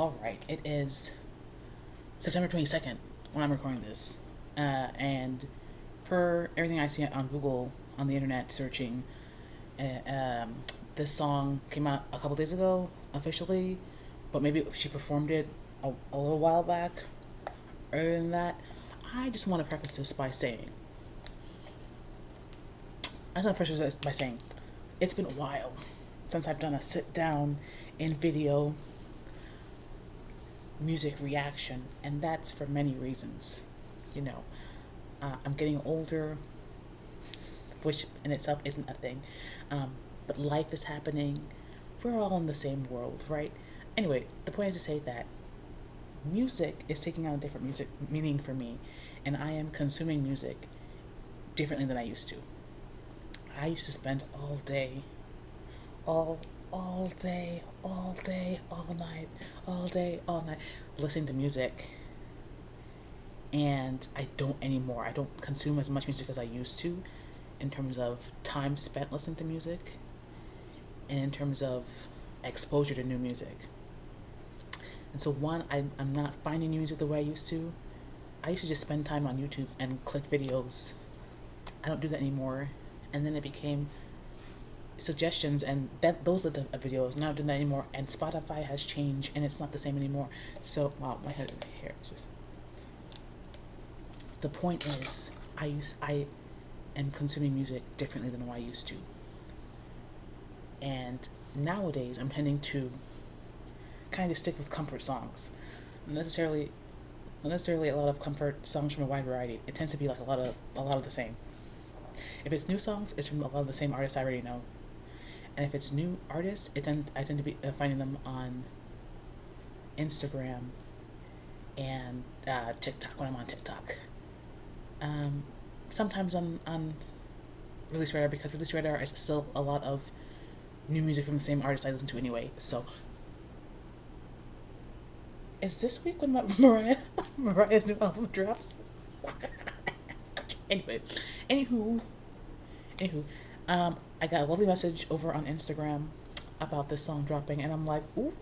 Alright, it is September 22nd when I'm recording this. And per everything I see on Google, on the internet, searching, uh, um, this song came out a couple days ago, officially, but maybe she performed it a little while back. Earlier than that, I just want to preface this by saying, it's been a while since I've done a sit down in video music reaction, and that's for many reasons. You know, I'm getting older, which in itself isn't a thing, but life is happening. We're all in the same world, right? Anyway, the point is to say that music is taking on a different music meaning for me, and I am consuming music differently than I used to. I used to spend all day, all all night listening to music, and I don't anymore. I don't consume as much music as I used to in terms of time spent listening to music and in terms of exposure to new music. And so one, I'm not finding new music the way I used to. I used to just spend time on YouTube and click videos. I don't do that anymore. And then it became suggestions, and those are the videos. Not doing that anymore. And Spotify has changed, and it's not the same anymore. So wow, my head here. Just the point is, I am consuming music differently than what I used to. And nowadays, I'm tending to kind of stick with comfort songs. Not necessarily a lot of comfort songs from a wide variety. It tends to be like a lot of the same. If it's new songs, it's from a lot of the same artists I already know. And if it's new artists, I tend to be finding them on Instagram and TikTok when I'm on TikTok. Sometimes on Release Radar, because Release Radar is still a lot of new music from the same artist I listen to anyway. So, is this week when Mariah's new album drops? Anyway, anywho, I got a lovely message over on Instagram about this song dropping, and I'm like, ooh,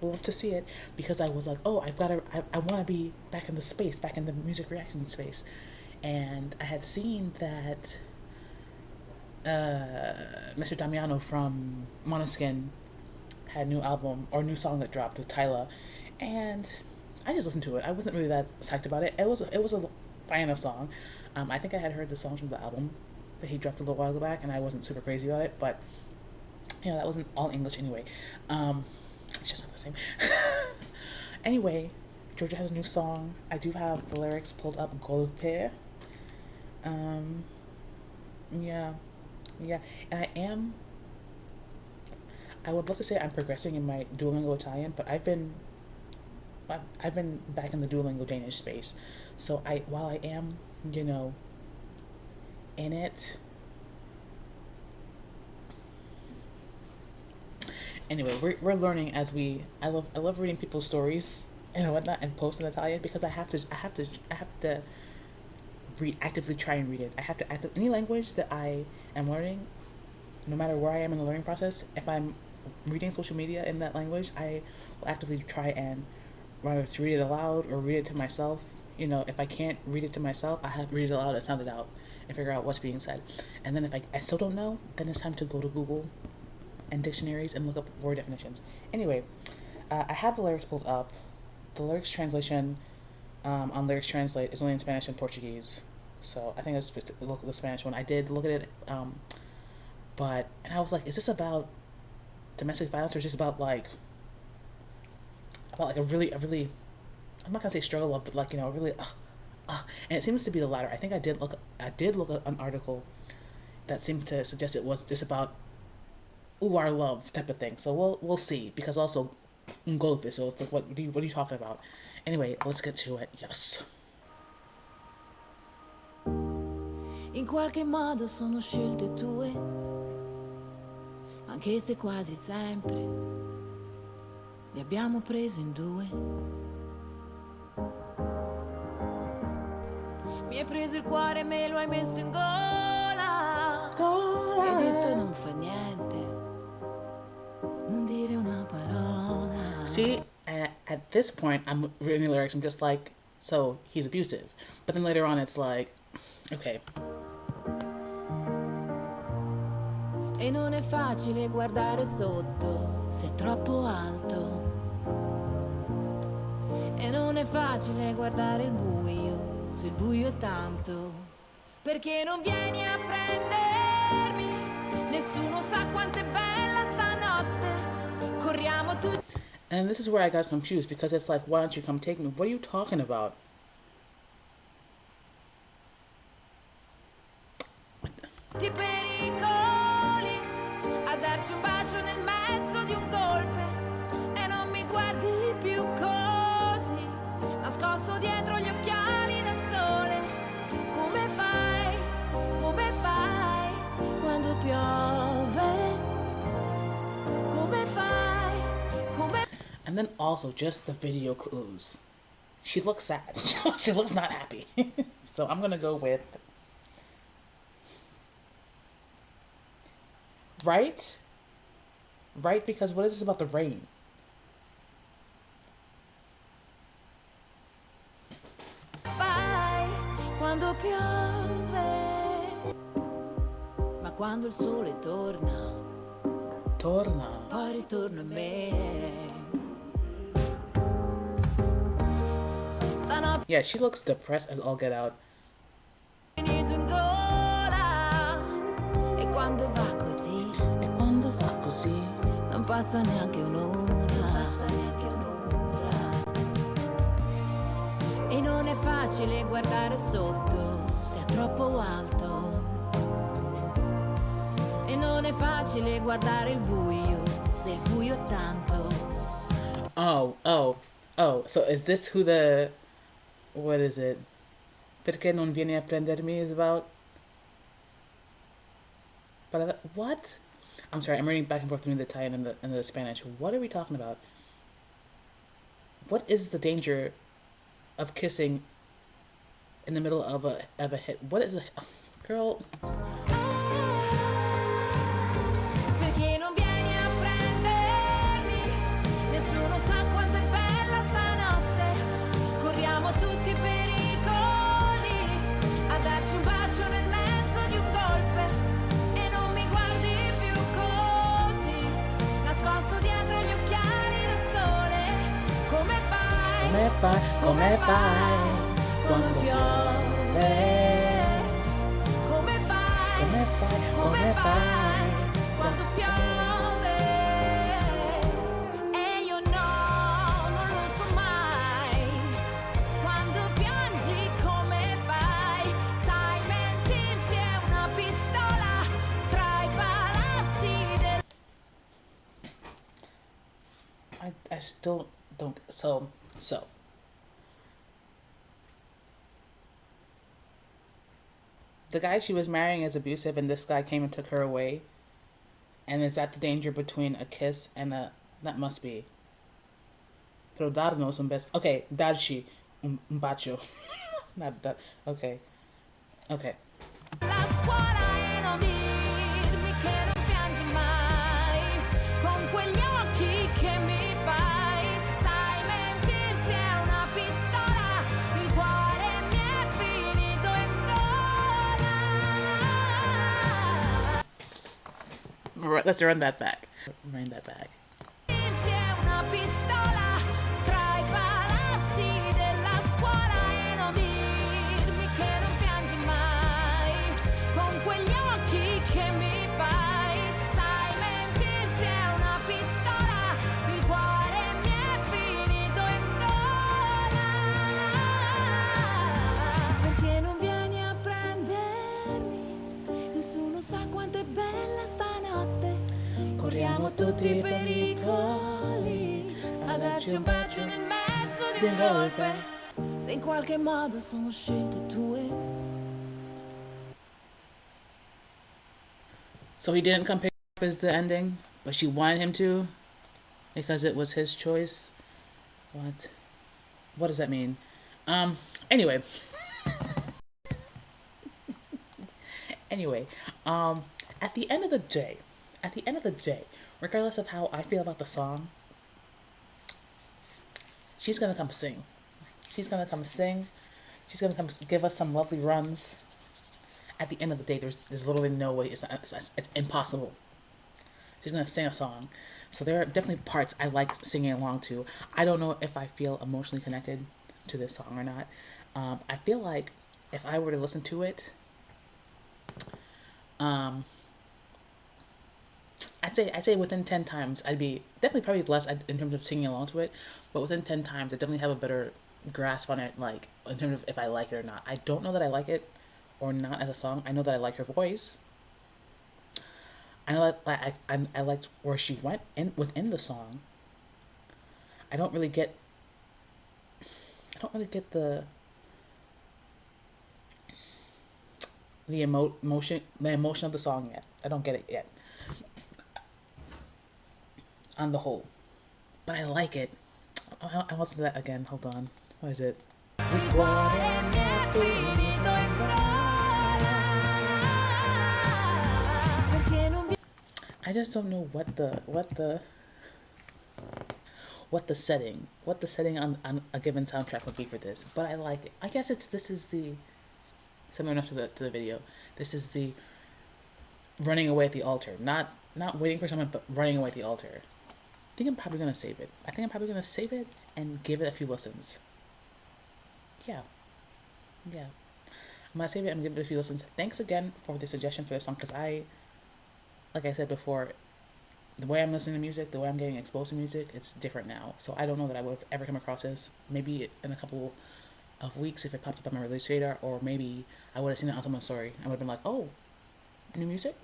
love to see it, because I was like, oh, I want to be back in the space, back in the music reaction space, and I had seen that Mr. Damiano from Måneskin had a new album or new song that dropped with Tyla, and I just listened to it. I wasn't really that psyched about it. It was a fine enough song. I think I had heard the songs from the album that he dropped a little while back, and I wasn't super crazy about it, but that wasn't all English anyway. It's just not the same. Anyway, Giorgia has a new song. I do have the lyrics pulled up. Golpe. Yeah, and I would love to say I'm progressing in my Duolingo Italian, but I've been back in the Duolingo Danish space. So while I am, in it. Anyway, we're learning as we. I love reading people's stories and whatnot and post in Italian, because I have to actively try and read it. I have to any language that I am learning, no matter where I am in the learning process. If I'm reading social media in that language, I will actively try and whether it's read it aloud or read it to myself. If I can't read it to myself, I have to read it aloud and sound it out and figure out what's being said. And then if I still don't know, then it's time to go to Google and dictionaries and look up word definitions. Anyway, I have the lyrics pulled up. The lyrics translation on Lyrics Translate is only in Spanish and Portuguese. So I think it's just look at the Spanish one. I did look at it, and I was like, is this about domestic violence, or is this about like a really, I'm not gonna say struggle love, but like, really, and it seems to be the latter. I think I did look at an article that seemed to suggest it was just about our love type of thing. So we'll see, because also Golpe, so it's like, what are you talking about? Anyway, let's get to it. Yes. In qualche modo sono scelte tue, anche se quasi sempre li abbiamo preso in due. Mi hai preso il cuore e me lo hai messo in gola. Mi hai detto non fa niente, non dire una parola. See, at this point, I'm reading the lyrics, I'm just like, so he's abusive. But then later on, it's like, okay. E non è facile guardare sotto se è troppo alto. E non è facile guardare il buio se il buio è tanto. Perché non vieni a prendermi? Nessuno sa quanto è bella stanotte. Corriamo tutti. And this is where I got confused because it's like, why don't you come take me? What are you talking about? Pericoli a darci un bacio nel mezzo di un golpe e non mi guardi più così nascosto dietro gli occhiali da sole. Come fai quando piove? Come fai? And then also just the video clues. She looks sad. She looks not happy. So I'm gonna go with right. Right, because what is this about the rain? Fai quando piove, ma quando il sole torna, poi ritorna a me. Stanotte Yeah, she looks depressed as all get out. finito in gola e quando va così non passa neanche un'ora. E non è facile guardare sotto se è troppo alto. E non è facile guardare il buio se il buio è tanto. Oh. So is this who the... What is it? Perché non vieni a prendermi is about? But what? I'm sorry, I'm reading back and forth between the Italian and the Spanish. What are we talking about? What is the danger of kissing in the middle of a hit? What is a... Girl... Perché non vieni a prendermi? Nessuno sa quanto è bella stanotte. Corriamo tutti i pericoli a darci un bacio nel mezzo di un golpe. E non mi guardi più così, nascosto dietro gli occhiali da sole. Come fai quando piove? Come fai quando piove? E io non lo so mai. Quando piangi come fai? Sai, mentirsi è una pistola tra i palazzi del... I still don't... So... The guy she was marrying is abusive and this guy came and took her away. And is that the danger between a kiss and a... That must be. Pero darnos un beso. Okay, darci un bacio. Not that. Okay. La scuola e non dirmi che non piangi mai. Con quegli occhi che mi fai. Sai, mentirsi è una pistola. Il cuore mi è finito in gola. Let's run that back. Mentirsi è una pistola tra i palazzi della scuola e non dirmi che non piangi mai. Con quegli occhi che mi fai. Sai, mentirsi è una pistola. Il cuore mi è finito in gola. Perché non vieni a prendermi? Nessuno sa quanto è bella stanotte. Corriamo tutti i pericoli a darci un bacio nel mezzo di un golpe. Se in qualche modo sono scelte tue. So he didn't come pick up as the ending, but she wanted him to because it was his choice. What does that mean? Anyway. At the end of the day, regardless of how I feel about the song, she's gonna come sing. She's gonna come sing. She's gonna come give us some lovely runs. At the end of the day, there's literally no way. It's impossible. She's gonna sing a song. So there are definitely parts I like singing along to. I don't know if I feel emotionally connected to this song or not. I feel like if I were to listen to it, um, I'd say within 10 times I'd be definitely probably less in terms of singing along to it, but within 10 times I definitely have a better grasp on it, like in terms of if I like it or not. I don't know that I like it or not as a song. I know that I like her voice. I know that I liked where she went in within the song. I don't really get I don't really get the emotion of the song yet. I don't get it yet on the whole, but I like it. I want to do that again. Hold on. What is it? Il cuore mi è finito in gola. Perché non vi I just don't know what the setting on a given soundtrack would be for this, but I like it. I guess this is the similar enough to the video. This is the running away at the altar, not waiting for someone, but running away at the altar. I think I'm probably gonna save it. I think I'm probably gonna save it and give it a few listens. Yeah, yeah. I'm gonna save it and give it a few listens. Thanks again for the suggestion for this song, because like I said before, the way I'm listening to music, the way I'm getting exposed to music, it's different now. So I don't know that I would have ever come across this. Maybe in a couple of weeks if it popped up on my release radar, or maybe I would have seen it on someone's story. I would have been like, oh, new music?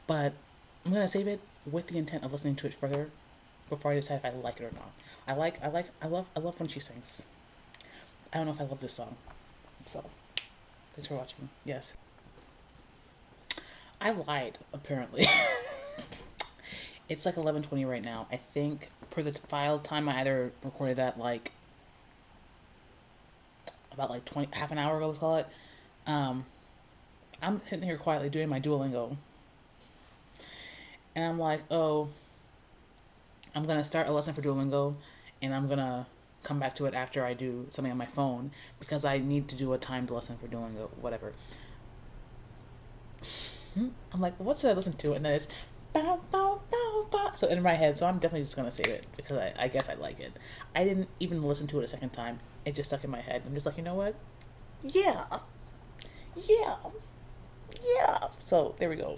But I'm gonna save it with the intent of listening to it further before I decide if I like it or not. I love when she sings. I don't know if I love this song. So, thanks for watching. Yes. I lied, apparently. It's like 11:20 right now. I think per the file time, I either recorded that like about like 20, half an hour ago, let's call it. Um, I'm sitting here quietly doing my Duolingo. And I'm like, oh, I'm gonna start a lesson for Duolingo, and I'm gonna come back to it after I do something on my phone, because I need to do a timed lesson for Duolingo, whatever. I'm like, what should I listen to? And then it's bow, bow, bow, bow. So in my head, so I'm definitely just gonna save it because I guess I like it. I didn't even listen to it a second time. It just stuck in my head. I'm just like, you know what? Yeah, yeah, yeah. So there we go.